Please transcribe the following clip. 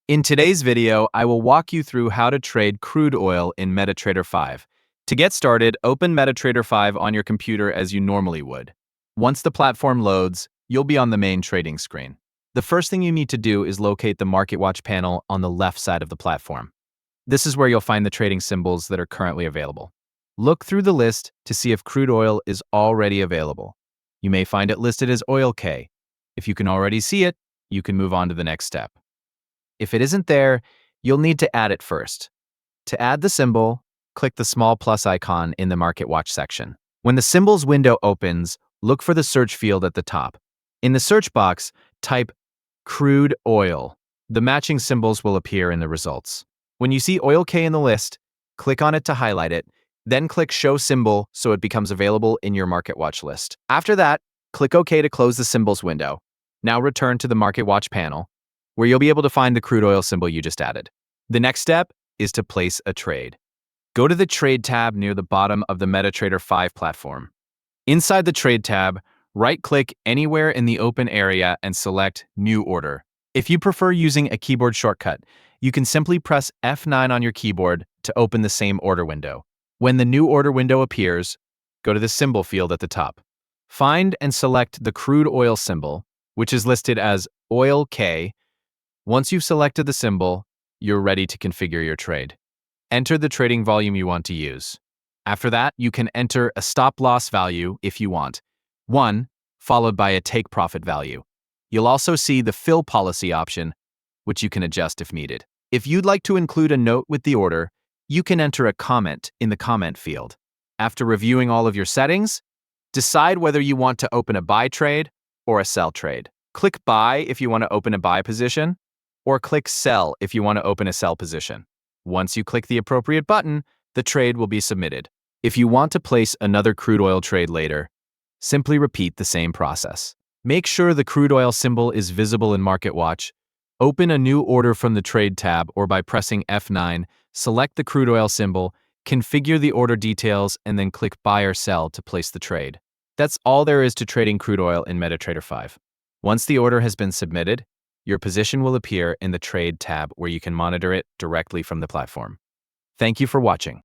In today's video, I will walk you through how to trade crude oil in MetaTrader 5. To get started, open MetaTrader 5 on your computer as you normally would. Once the platform loads, you'll be on the main trading screen. The first thing you need to do is locate the Market Watch panel on the left side of the platform. This is where you'll find the trading symbols that are currently available. Look through the list to see if crude oil is already available. You may find it listed as Oil K. If you can already see it, you can move on to the next step. If it isn't there, you'll need to add it first. To add the symbol, click the small plus icon in the Market Watch section. When the symbols window opens, look for the search field at the top. In the search box, type crude oil. The matching symbols will appear in the results. When you see Oil K in the list, click on it to highlight it, then click Show Symbol so it becomes available in your Market Watch list. After that, click OK to close the symbols window. Now return to the Market Watch panel, where you'll be able to find the crude oil symbol you just added. The next step is to place a trade. Go to the Trade tab near the bottom of the MetaTrader 5 platform. Inside the Trade tab, right-click anywhere in the open area and select New Order. If you prefer using a keyboard shortcut, you can simply press F9 on your keyboard to open the same order window. When the new order window appears, go to the symbol field at the top. Find and select the crude oil symbol, which is listed as Oil K. Once you've selected the symbol, you're ready to configure your trade. Enter the trading volume you want to use. After that, you can enter a stop-loss value if you want, 1, followed by a take-profit value. You'll also see the fill policy option, which you can adjust if needed. If you'd like to include a note with the order, you can enter a comment in the comment field. After reviewing all of your settings, decide whether you want to open a buy trade or a sell trade. Click Buy if you want to open a buy position, or click Sell if you want to open a sell position. Once you click the appropriate button, the trade will be submitted. If you want to place another crude oil trade later, simply repeat the same process. Make sure the crude oil symbol is visible in Market Watch. Open a new order from the Trade tab or by pressing F9, select the crude oil symbol, configure the order details, and then click Buy or Sell to place the trade. That's all there is to trading crude oil in MetaTrader 5. Once the order has been submitted, your position will appear in the Trade tab where you can monitor it directly from the platform. Thank you for watching.